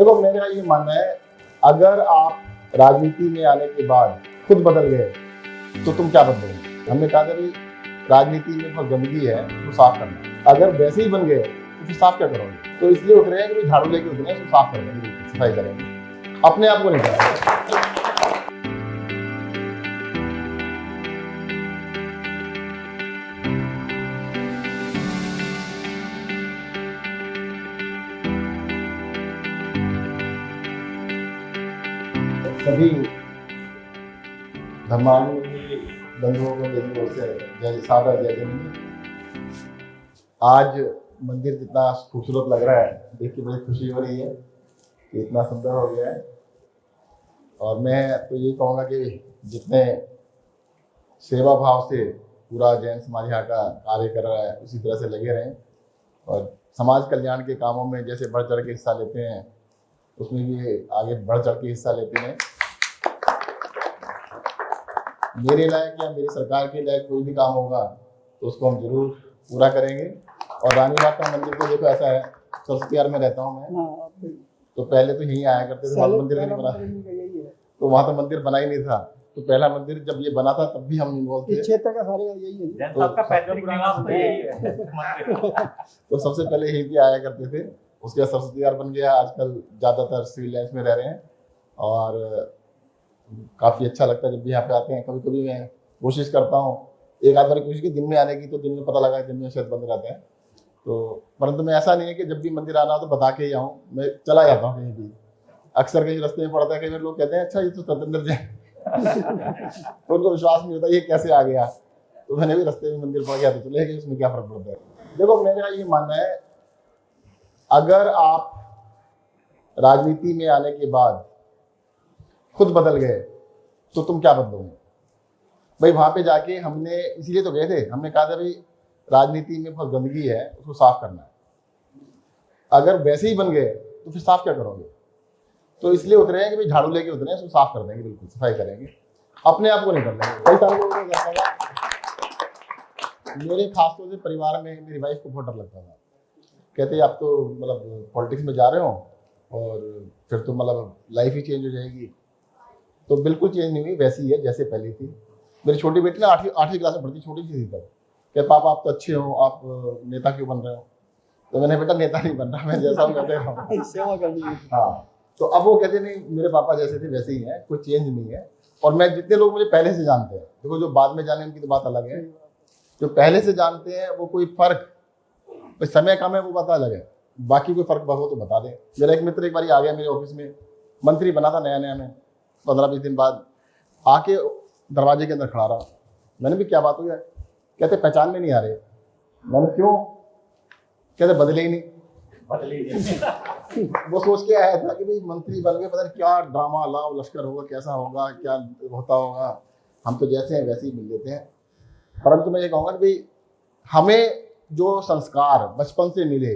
देखो मेरा ये मानना है, अगर आप राजनीति में आने के बाद खुद बदल गए तो तुम क्या बदलोगे। हमने कहा था भाई राजनीति में बहुत गंदगी है, उसको साफ करना है। अगर वैसे ही बन गए तो फिर साफ क्या करोगे। तो इसलिए उठ रहे हैं कि झाड़ू लेके उठ रहे हैं, उसको साफ कर देंगे, सफाई करेंगे, अपने आप को नहीं करेंगे। सभी धर्मावलंबी बंधुओं को मेरी ओर से जय सादर जय जय। आज मंदिर कितना खूबसूरत लग रहा है, देख के बड़ी खुशी हो रही है कि इतना सुंदर हो गया है। और मैं तो यही कहूँगा कि जितने सेवा भाव से पूरा जैन समाज यहाँ का कार्य कर रहा है उसी तरह से लगे रहें और समाज कल्याण के कामों में जैसे बढ़ चढ़ के हिस्सा लेते हैं उसमें भी आगे बढ़ चढ़ के हिस्सा लेते हैं। मेरे लायक या मेरी सरकार के लायक कोई भी काम होगा तो उसको हम जरूर पूरा करेंगे। और रानी बाग का मंदिर तो देखो ऐसा है, सरस्वती विहार में रहता हूँ मैं, तो पहले तो यहीं आया करते थे, वहाँ मंदिर नहीं बना, तो वहाँ तो मंदिर बना ही नहीं था। तो पहला मंदिर जब ये बना था तब भी हम इन्वॉल्व थे। क्षेत्र का सारे यही है, तो सबसे पहले यहीं भी आया करते थे। उसके बाद सरस्वती विहार बन गया, आजकल ज्यादातर सिविल लाइन्स में रह रहे हैं और काफ़ी अच्छा लगता है जब भी यहाँ पे आते हैं। कभी कभी मैं कोशिश करता हूँ, एक आध बार कोशिश की दिन में आने की, तो दिन में पता लगा दिन में शायद बंद रहते हैं। तो परंतु मैं ऐसा नहीं है कि जब भी मंदिर आना हो तो बता के ही आऊँ, मैं चला जाता हूँ कहीं भी। अक्सर कहीं रास्ते में पड़ता है, कई बार लोग कहते हैं अच्छा ये तो सत्येंद्र जैन तो उनको विश्वास नहीं होता ये कैसे आ गया। तो मैंने भी रास्ते में मंदिर पड़ गया तो चले गए, उसमें क्या फर्क पड़ता है। देखो मेरा ये मानना है, अगर आप राजनीति में आने के बाद खुद बदल गए तो तुम क्या बदलोगे। भाई वहां पे जाके हमने इसीलिए तो गए थे, हमने कहा था भाई राजनीति में बहुत गंदगी है, उसको साफ करना है। अगर वैसे ही बन गए तो फिर साफ क्या करोगे। तो इसलिए उतरे हैं कि भाई झाड़ू लेके उतरे हैं, उसको साफ कर देंगे, बिल्कुल सफाई करेंगे, अपने आप को नहीं कर लेंगे। कई सारे लोगों को मेरे खासतौर से परिवार में मेरी वाइफ को बहुत डर लगता था। कहते आप तो मतलब पॉलिटिक्स में जा रहे हो और फिर तो मतलब लाइफ ही चेंज हो जाएगी। तो बिल्कुल चेंज नहीं हुई, वैसी है जैसे पहले थी। मेरी छोटी बेटी ना आठवीं क्लास में पढ़ती, छोटी सी थी तब। कहते पापा आप तो अच्छे हो, आप नेता क्यों बन रहे हो। तो मैंने बेटा नेता नहीं बन रहा, मैं जैसा हूँ कहते रहो, सेवा करनी है। हाँ, तो अब वो कहते नहीं मेरे पापा जैसे थे वैसे ही हैं, कोई चेंज नहीं है। और मैं जितने लोग मुझे पहले से जानते हैं, देखो जो बाद में जाने उनकी तो बात अलग है, जो पहले से जानते हैं वो कोई फर्क समय कम है वो बात अलग है, बाकी कोई फर्क हो तो बता दें। मेरा एक मित्र एक बार आ गया मेरे ऑफिस में, मंत्री बना था नया नया में, 15-20 दिन बाद आके दरवाजे के अंदर खड़ा रहा। मैंने भी क्या बात हुई है, कहते पहचान में नहीं आ रहे। मैंने क्यों, कहते बदले ही नहीं। वो सोच के आया था कि भाई मंत्री बन गए, पता नहीं क्या ड्रामा लाव लश्कर होगा, कैसा होगा, क्या होता होगा, हम तो जैसे हैं वैसे ही मिल लेते हैं। परंतु मैं ये कहूँगा कि भाई हमें जो संस्कार बचपन से मिले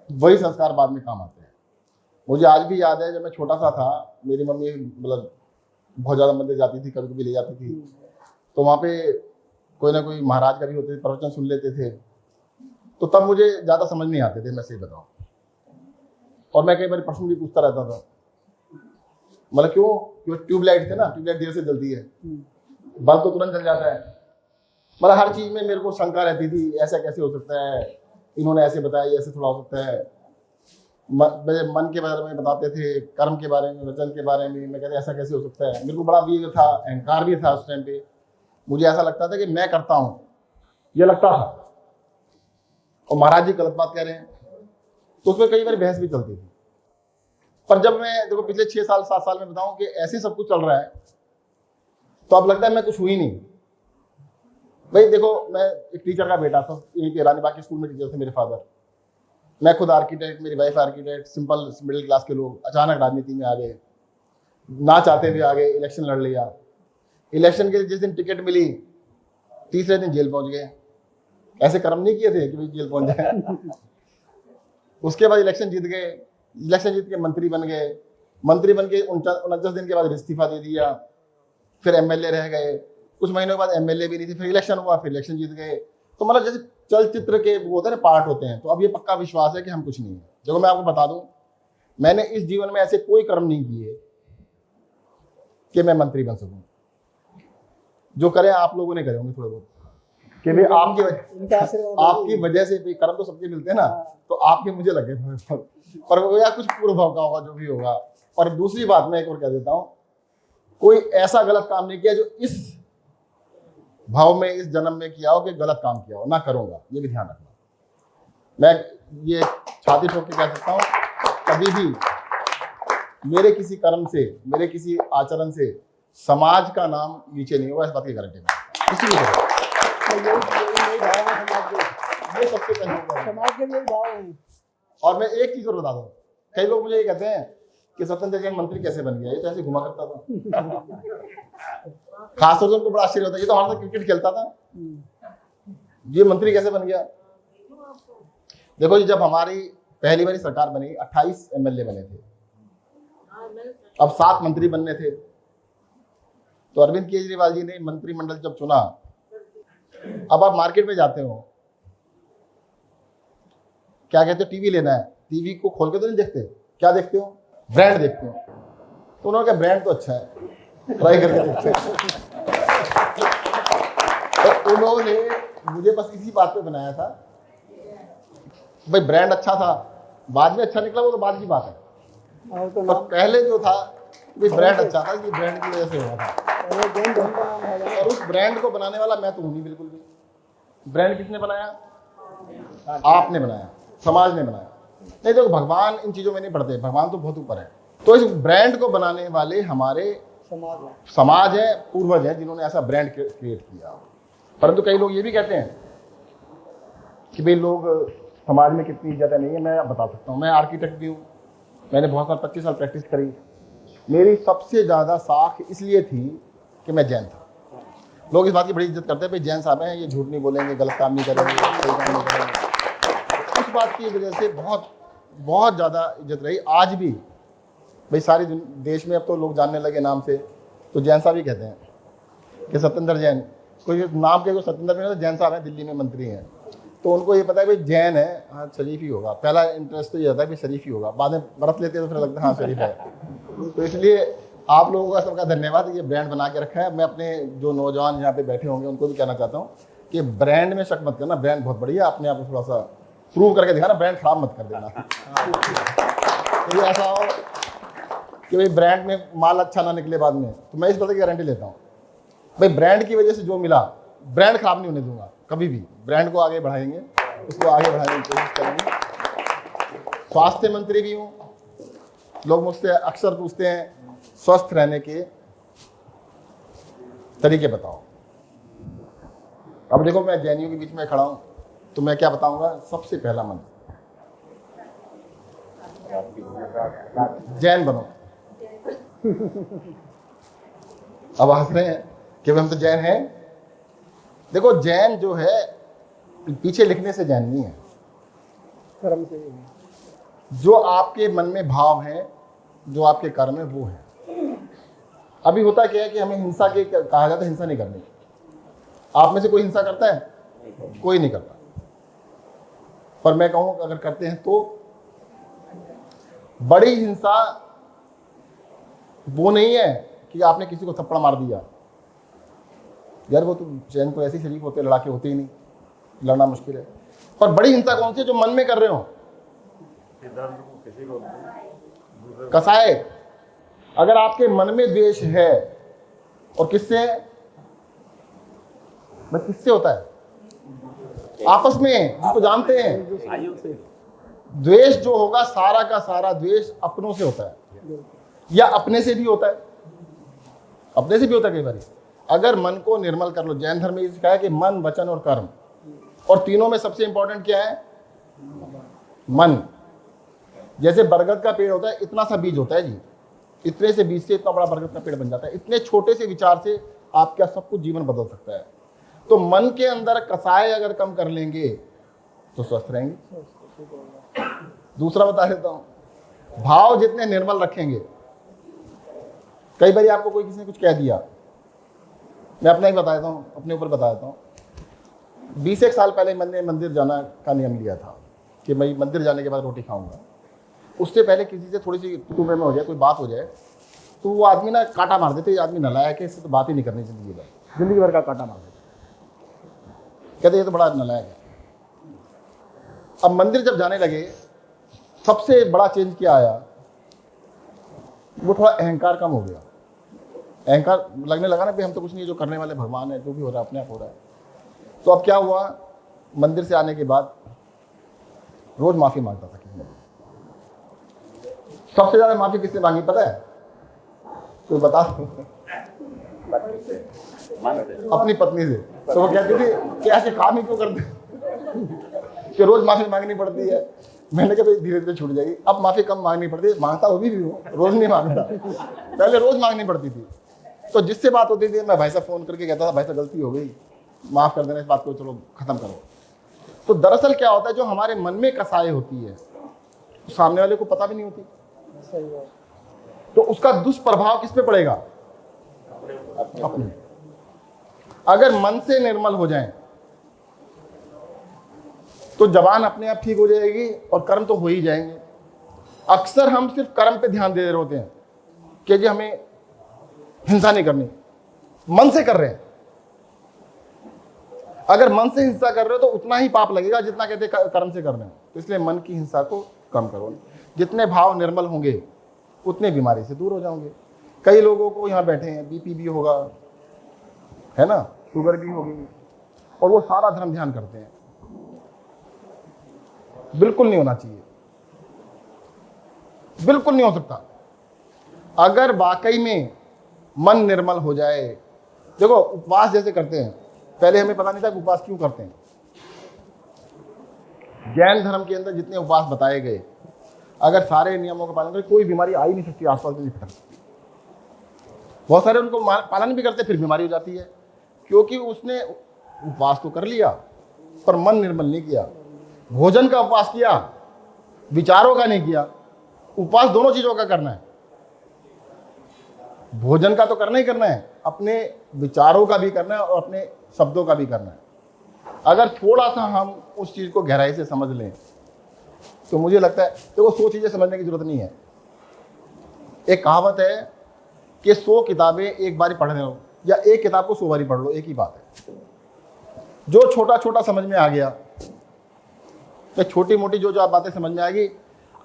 वही संस्कार बाद में काम आते हैं। मुझे आज भी याद है जब मैं छोटा सा था, मेरी मम्मी मतलब बहुत ज़्यादा मंदिर जाती थी, कभी कभी ले जाती थी, तो वहाँ पे कोई ना कोई महाराज का भी होते थे, प्रवचन सुन लेते थे। तो तब मुझे ज़्यादा समझ नहीं आते थे, मैं सही बताऊँ। और मैं कई बार प्रश्न भी पूछता रहता था, मतलब क्यों ट्यूबलाइट थे ना, ट्यूबलाइट देर से जलती है, बल्ब तो तुरंत जल जाता है। मतलब हर चीज़ में मेरे को शंका रहती थी, ऐसा कैसे हो सकता है, इन्होंने ऐसे बताया, ऐसे थोड़ा हो सकता है। मन के बारे में बताते थे, कर्म के बारे में, वचन के बारे में। मैं कहते ऐसा कैसे हो सकता है। मेरे को बड़ा भी था, अहंकार भी था उस टाइम पे। मुझे ऐसा लगता था कि मैं करता हूँ, ये लगता था, और महाराज जी गलत बात कह रहे हैं। तो उसमें कई बार बहस भी चलती थी। पर जब मैं देखो पिछले 6-7 साल में बताऊं कि ऐसे सब कुछ चल रहा है, तो अब लगता है मैं कुछ हुई नहीं। भाई देखो मैं एक टीचर का बेटा था, यहीं पे रानी बाग के स्कूल में टीचर थे मेरे फादर। मैं खुद आर्किटेक्ट, मेरी wife architect, simple middle class के लोग अचानक राजनीति में आ गए, ना चाहते हुए आ गए, इलेक्शन लड़ लिया। इलेक्शन के जिस दिन टिकट मिली तीसरे दिन जेल पहुंच गए। ऐसे कर्म नहीं किए थे कि भाई जेल पहुंच जाए। उसके बाद इलेक्शन जीत गए, इलेक्शन जीत के मंत्री बन गए, मंत्री बन के 49 दिन के बाद इस्तीफा दे दिया। फिर एमएलए रह गए, कुछ महीनों के बाद एमएलए भी नहीं थे, फिर इलेक्शन हुआ, फिर इलेक्शन जीत गए। तो मतलब जैसे चलचित्र के वो होते हैं ना पार्ट होते हैं। तो अब ये पक्का विश्वास है कि हम कुछ नहीं है। देखो मैं आपको बता दूं, मैंने इस जीवन में ऐसे कोई कर्म नहीं किए कि मैं मंत्री बन सकूं। जो करे आप लोगों ने करे होंगे थोड़े बहुत, कि भाई आपकी वजह से, कर्म तो सबके मिलते हैं ना, तो आपके मुझे लगे थोड़े, पर वो या कुछ पूर्व भाव का होगा, जो भी होगा। और दूसरी बात मैं एक और कह देता हूं, कोई ऐसा गलत काम नहीं किया जो इस भाव में इस जन्म में किया हो कि गलत काम किया हो, ना करूंगा, ये भी ध्यान रखना। मैं ये छाती ठोक के कह सकता हूं, कभी भी मेरे किसी कर्म से, मेरे किसी आचरण से समाज का नाम नीचे नहीं होगा, इस बात की गारंटी है किसी भी तरह। ये सबसे पहले समाज के लिए भाव है। और मैं एक चीज और बता दूं, कई लोग मुझे ये कहते हैं कि सत्येंद्र जैन मंत्री कैसे बन गया, ये तो ऐसे घुमा करता था। खासतौर से उनको बड़ा आश्चर्य होता है, ये तो हमारे साथ क्रिकेट खेलता था, ये मंत्री कैसे बन गया। देखो जी, जब हमारी पहली बारी सरकार बनी, 28 एमएलए बने थे, अब 7 मंत्री बनने थे। तो अरविंद केजरीवाल जी ने मंत्रिमंडल जब चुना, अब आप मार्केट में जाते हो, क्या कहते हो, टीवी लेना है, टीवी को खोल के तो नहीं देखते, क्या देखते हो, ब्रांड देखते हो। तो उन्होंने कहा ब्रांड तो अच्छा है, ट्राई करके देखते हैं। तो उन्होंने मुझे बस इसी बात पे बनाया था, भाई ब्रांड अच्छा था, बाद में अच्छा निकला वो तो बाद की बात है, तो पहले जो था भाई ब्रांड अच्छा था, ये ब्रांड की वजह से हुआ था। और उस ब्रांड को बनाने वाला मैं तो हूं नहीं बिल्कुल भी। ब्रांड किसने बनाया, आपने बनाया, समाज ने बनाया। नहीं तो भगवान इन चीजों में नहीं पड़ते, भगवान तो बहुत ऊपर है। तो इस ब्रांड को बनाने वाले हमारे समाज है, पूर्वज है, जिन्होंने ऐसा ब्रांड क्रिएट किया। परंतु कई लोग ये भी कहते हैं कि भाई लोग समाज में कितनी इज्जत है, नहीं है। मैं बता सकता हूँ, मैं आर्किटेक्ट भी हूँ, मैंने बहुत साल 25 साल प्रैक्टिस करी। मेरी सबसे ज़्यादा साख इसलिए थी कि मैं जैन था। लोग इस बात की बड़ी इज्जत करते हैं, भाई जैन साहब हैं, ये झूठ नहीं बोलेंगे, गलत काम नहीं करेंगे, सही काम नहीं करेंगे। उस बात की वजह से बहुत बहुत ज़्यादा इज्जत रही। आज भी भाई सारे देश में अब तो लोग जानने लगे नाम से, तो जैन साहब ही कहते हैं कि सत्येंद्र जैन, कोई नाम के जो सत्येंद्र में, तो जैन साहब हैं, दिल्ली में मंत्री हैं, तो उनको ये पता है भाई जैन है, हाँ शरीफ ही होगा। पहला इंटरेस्ट तो ये होता है कि शरीफ ही होगा, बाद में बरत लेते हैं तो फिर लगता है हाँ शरीफ है। तो इसलिए आप लोगों का सबका धन्यवाद, ये ब्रांड बना के रखा है। मैं अपने जो नौजवान यहाँ पे बैठे होंगे उनको भी कहना चाहता हूँ कि ब्रांड में शक मत करना, ब्रांड बहुत बढ़िया, अपने आप को थोड़ा सा प्रूव करके दिखाना, ब्रांड खराब मत कर देना। तो ऐसा हो कि भाई ब्रांड में माल अच्छा ना निकले बाद में, तो मैं इस बात की गारंटी लेता हूँ, भाई ब्रांड की वजह से जो मिला, ब्रांड खराब नहीं होने दूंगा कभी भी। ब्रांड को आगे बढ़ाएंगे, उसको आगे बढ़ाने की कोशिश करेंगे। स्वास्थ्य मंत्री भी हूँ, लोग मुझसे अक्सर पूछते हैं स्वस्थ रहने के तरीके बताओ। अब देखो, मैं जैनियों के बीच में खड़ा हूं, तो मैं क्या बताऊंगा। सबसे पहला मंत्र, जैन बनो। अब हंस रहे हैं कि हम तो जैन हैं। देखो, जैन जो है पीछे लिखने से जैन नहीं है, कर्म से है। जो आपके मन में भाव है, जो आपके कर्म है, वो है। अभी होता क्या है कि हमें हिंसा के कहा जाता है, हिंसा नहीं करनी। आप में से कोई हिंसा करता है? कोई नहीं करता। पर मैं कहूं अगर करते हैं तो बड़ी हिंसा वो नहीं है कि आपने किसी को थप्पड़ मार दिया। यार वो तो जैन तो ऐसे शरीफ होते, लड़ाके होते ही नहीं, लड़ना मुश्किल है। पर बड़ी हिंसा कौन सी है? जो मन में कर रहे हो। कसाय, अगर आपके मन में द्वेष है, और किससे है? बस किससे होता है? आपस में, जिसको जानते हैं। द्वेष जो होगा, सारा का सारा द्वेष अपनों से होता है, या अपने से भी होता है। अपने से भी होता है कई बार। अगर मन को निर्मल कर लो, जैन धर्म में ये सिखाया कि मन, वचन और कर्म, और तीनों में सबसे इंपॉर्टेंट क्या है? मन। जैसे बरगद का पेड़ होता है, इतना सा बीज होता है जी, इतने से बीज से इतना बड़ा बरगद का पेड़ बन जाता है। इतने छोटे से विचार से आपका सब कुछ जीवन बदल सकता है। तो मन के अंदर कसाय अगर कम कर लेंगे तो स्वस्थ रहेंगे। दूसरा बता देता हूं, भाव जितने निर्मल रखेंगे। कई बार आपको कोई किसी ने कुछ कह दिया, मैं अपना ही बताता हूं, अपने ऊपर बताता हूं। 20 साल पहले मैंने मंदिर जाना का नियम लिया था कि मैं मंदिर जाने के बाद रोटी खाऊंगा। उससे पहले किसी से थोड़ी सी टू में हो जाए, कोई बात हो जाए, तो वो आदमी ना कांटा मार देते, ये आदमी नालायक है, इससे तो बात ही नहीं करनी जिंदगी भर का कांटा मार देते, कहते ये तो बड़ा नालायक है। अब मंदिर जब जाने लगे, सबसे बड़ा चेंज क्या आया, वो थोड़ा अहंकार कम हो गया। अहंकार लगने लगा ना भी हम तो कुछ नहीं, जो करने वाले भगवान है, जो भी हो रहा है अपने आप हो रहा है। तो अब क्या हुआ, मंदिर से आने के बाद रोज माफी मांगता था किसी ने। सबसे ज्यादा माफी किसने मांगी पता है? तो बता अपनी पत्नी से। तो वो कहती थी कि ऐसे काम ही क्यों करते कि रोज माफी मांगनी पड़ती है। मैंने कहा धीरे धीरे छूट जाएगी, अब माफी कम मांगनी पड़ती है, मांगता वो भी हूँ, रोज नहीं मांगता, पहले रोज मांगनी पड़ती थी। तो जिससे बात होती थी मैं भाई साहब फोन करके कहता था भाई साहब गलती हो गई, माफ कर देना इस बात को, चलो खत्म करो। तो दरअसल क्या होता है, जो हमारे मन में कसाई होती है तो सामने वाले को पता भी नहीं होती, तो उसका दुष्प्रभाव किस पे पड़ेगा? अपने। अगर मन से निर्मल हो जाएं तो जबान अपने आप ठीक हो जाएगी और कर्म तो हो ही जाएंगे। अक्सर हम सिर्फ कर्म पे ध्यान दे रहे होते हैं कि जी हमें हिंसा नहीं करनी, मन से कर रहे हैं। अगर मन से हिंसा कर रहे हो तो उतना ही पाप लगेगा जितना कहते कर्म से कर रहे हो। तो इसलिए मन की हिंसा को कम करो। जितने भाव निर्मल होंगे उतने बीमारी से दूर हो जाओगे। कई लोगों को यहाँ बैठे हैं बीपी भी होगा, है ना, शुगर भी होगी, और वो सारा धर्म ध्यान करते हैं। बिल्कुल नहीं होना चाहिए, बिल्कुल नहीं हो सकता। अगर वाकई में मन निर्मल हो जाए, देखो उपवास जैसे करते हैं, पहले हमें पता नहीं था कि उपवास क्यों करते हैं। जैन धर्म के अंदर जितने उपवास बताए गए, अगर सारे नियमों का पालन करें कोई बीमारी आ ही नहीं सकती, आसपास भी नहीं फटक सकती। बहुत सारे उनको पालन भी करते फिर बीमारी हो जाती है, क्योंकि उसने उपवास तो कर लिया पर मन निर्मल नहीं किया। भोजन का उपवास किया, विचारों का नहीं किया। उपवास दोनों चीजों का करना है, भोजन का तो करना ही करना है, अपने विचारों का भी करना है और अपने शब्दों का भी करना है। अगर थोड़ा सा हम उस चीज को गहराई से समझ लें तो मुझे लगता है, देखो 100 चीजें समझने की जरूरत नहीं है। एक कहावत है कि 100 किताबें एक बारी पढ़ रहे हो या एक किताब को 100 बारी पढ़ लो, एक ही बात है। जो छोटा छोटा समझ में आ गया, तो छोटी मोटी जो आप बातें समझ में आएगी।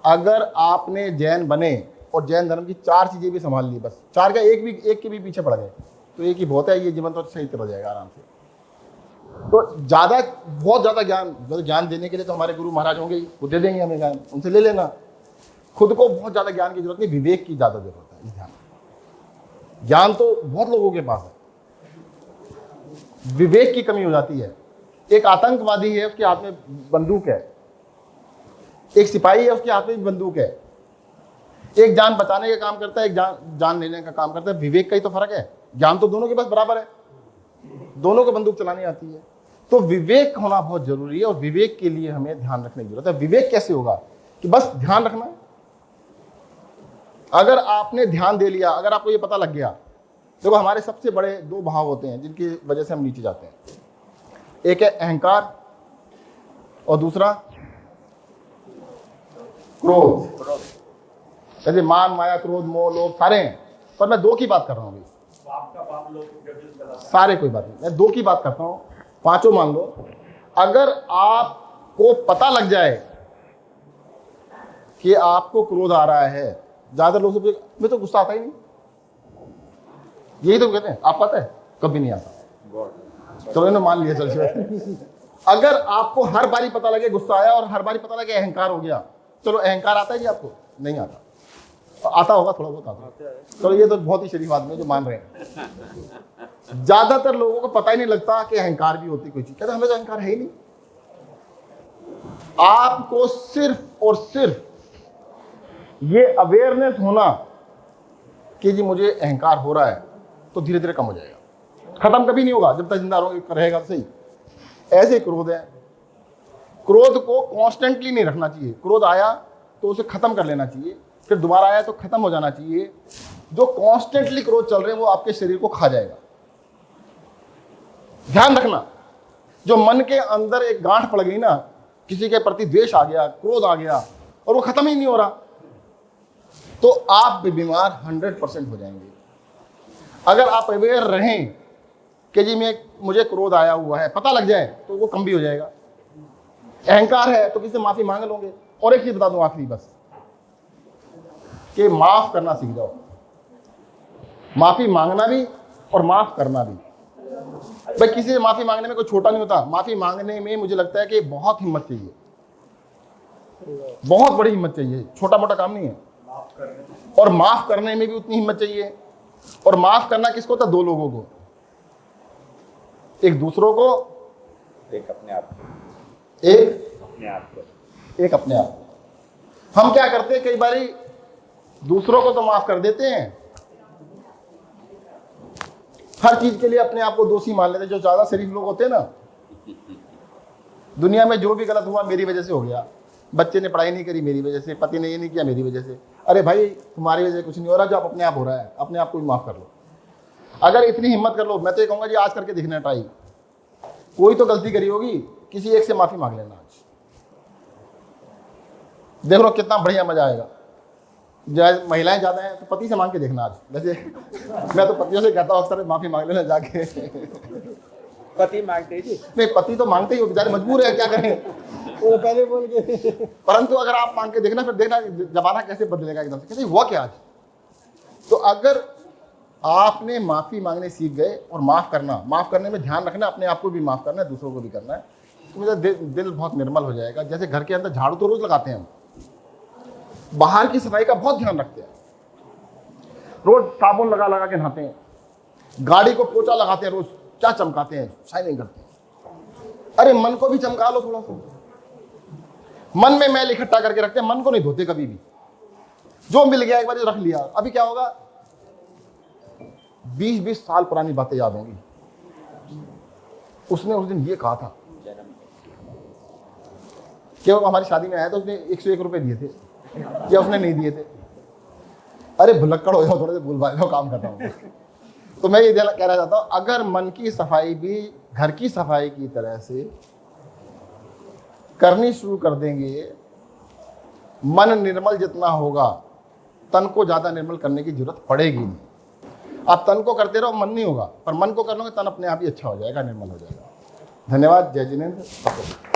अगर आपने जैन बने और जैन धर्म की 4 चीजें भी संभाल ली, बस 4 का एक के भी पीछे पड़ गए तो एक ही बहुत है, ये जीवन तो सही तरह जाएगा आराम से। तो बहुत ज्यादा ज्ञान देने के लिए तो हमारे गुरु महाराज होंगे, वो दे देंगे हमें ज्ञान, उनसे ले लेना। खुद को बहुत ज्यादा ज्ञान की जरूरत नहीं, विवेक की ज्यादा जरूरत है। ज्ञान तो बहुत लोगों के पास है, विवेक की कमी हो जाती है। एक आतंकवादी है, उसके हाथ में बंदूक है, एक सिपाही है, उसके हाथ में भी बंदूक है। एक जान बचाने का काम करता है, एक जान लेने का काम करता है। विवेक का ही तो फर्क है। ज्ञान तो दोनों के पास बराबर है, दोनों को बंदूक चलानी आती है। तो विवेक होना बहुत जरूरी है और विवेक के लिए हमें ध्यान रखने की जरूरत है। विवेक कैसे होगा कि बस ध्यान रखना है। अगर आपने ध्यान दे लिया, अगर आपको ये पता लग गया, देखो हमारे सबसे बड़े 2 भाव होते हैं जिनकी वजह से हम नीचे जाते हैं। एक है अहंकार और दूसरा क्रोध। जैसे मान, माया, क्रोध, मोह, लोभ सारे हैं, पर मैं 2 की बात कर रहा हूं अभी। सारे कोई बात नहीं, मैं 2 की बात करता हूं, 5 मान लो। अगर आपको पता लग जाए कि आपको क्रोध आ रहा है, ज्यादातर लोग सोचते मैं तो गुस्सा आता ही नहीं, यही तो कहते हैं। आप पता है कभी नहीं आता, चलो इन्होंने मान लिया। चल अगर आपको हर बारी पता लगे गुस्सा आया और हर बारी पता लगे अहंकार हो गया, चलो अहंकार आता है जी आपको? नहीं आता, आता होगा थोड़ा बहुत आता है। चलो ये तो बहुत ही शरीफ आदमी जो मान रहे हैं। ज्यादातर लोगों को पता ही नहीं लगता कि अहंकार भी होती कोई चीज, कहते हमें तो अहंकार है ही नहीं। आपको सिर्फ और सिर्फ ये अवेयरनेस होना कि जी मुझे अहंकार हो रहा है, तो धीरे धीरे कम हो जाएगा। खत्म कभी नहीं होगा जब तक जिंदा रहेगा तो सही। ऐसे क्रोध है, क्रोध को कॉन्स्टेंटली नहीं रखना चाहिए। क्रोध आया तो उसे खत्म कर लेना चाहिए, फिर दोबारा आया तो खत्म हो जाना चाहिए। जो कॉन्स्टेंटली क्रोध चल रहे हैं वो आपके शरीर को खा जाएगा। ध्यान रखना, जो मन के अंदर एक गांठ पड़ गई ना, किसी के प्रति द्वेष आ गया, क्रोध आ गया और वो खत्म ही नहीं हो रहा, तो आप भी बीमार 100% हो जाएंगे। अगर आप अवेयर रहें कि जी मुझे क्रोध आया हुआ है, पता लग जाए तो वो कम भी हो जाएगा। अहंकार है तो किसी से माफी मांग लोगे। और एक चीज बता दूं आखिरी बस, कि माफ करना सीख जाओ। माफी मांगना भी और माफ करना भी। भाई किसी से माफी मांगने में कोई छोटा नहीं होता। माफी मांगने में मुझे लगता है कि बहुत हिम्मत चाहिए, बहुत बड़ी हिम्मत चाहिए, छोटा मोटा काम नहीं है। और माफ करने में भी उतनी हिम्मत चाहिए। और माफ करना किसको होता? दो लोगों को, एक दूसरों को, एक अपने आप को, एक अपने आप को, एक अपने आप को। हम क्या करते हैं, कई बारी दूसरों को तो माफ कर देते हैं, हर चीज के लिए अपने आप को दोषी मान लेते हैं। जो ज्यादा शरीफ लोग होते हैं ना, दुनिया में जो भी गलत हुआ मेरी वजह से हो गया। बच्चे ने पढ़ाई नहीं करी मेरी वजह से, पति ने ये नहीं किया मेरी वजह से। अरे भाई तुम्हारी वजह से कुछ नहीं हो रहा, जो आप अपने आप हो रहा है, अपने आप को भी माफ कर लो। अगर इतनी हिम्मत कर लो, मैं तो ये कहूंगा जी आज करके दिखना ट्राई। कोई तो गलती करी होगी, किसी एक से माफी मांग लेना आज, देख लो कितना बढ़िया मजा आएगा। महिलाएं ज्यादा हैं तो पति से मांग के देखना आज। वैसे मैं तो पतियों से कहता हूँ अक्सर माफी मांग लेना जाके। पति मांगते ही जी? नहीं, पति तो मांगते ही हो, बेचारे मजबूर है, क्या करें, वो पहले बोल के। परंतु अगर आप मांग के देखना, फिर देखना जमाना कैसे बदलेगा एकदम से। कैसे हुआ क्या आज? तो अगर आपने माफी मांगने सीख गए, और माफ करने में ध्यान रखना, अपने आप को भी माफ करना है, दूसरों को भी करना है, तो मेरा दिल बहुत निर्मल हो जाएगा। जैसे घर के अंदर झाड़ू तो रोज लगाते हैं हम, बाहर की सफाई का बहुत ध्यान रखते हैं, रोज साबुन लगा लगा के नहाते हैं, गाड़ी को पोछा लगाते हैं रोज, क्या चमकाते हैं, शाइनिंग करते हैं। अरे मन को भी चमका लो थोड़ा सा। मन में मैल इकट्ठा करके रखते हैं, मन को नहीं धोते कभी भी। जो मिल गया एक बार रख लिया, अभी क्या होगा, 20-20 साल पुरानी बातें याद होंगी। उसने उस दिन ये कहा था कि वो हमारी शादी में आया था, उसने 101 रुपए दिए थे या उसने नहीं दिए थे। अरे भुलक्कड़ हो जाओ, थोड़े से भूल भाल जाओ, काम करता हूँ। तो मैं ये कहना चाहता हूँ, अगर मन की सफाई भी घर की सफाई की तरह से करनी शुरू कर देंगे, मन निर्मल जितना होगा, तन को ज्यादा निर्मल करने की जरूरत पड़ेगी नहीं। आप तन को करते रहो, मन नहीं होगा, पर मन को कर लोगे, तन अपने आप ही अच्छा हो जाएगा, निर्मल हो जाएगा। धन्यवाद। जय जिनेंद्र।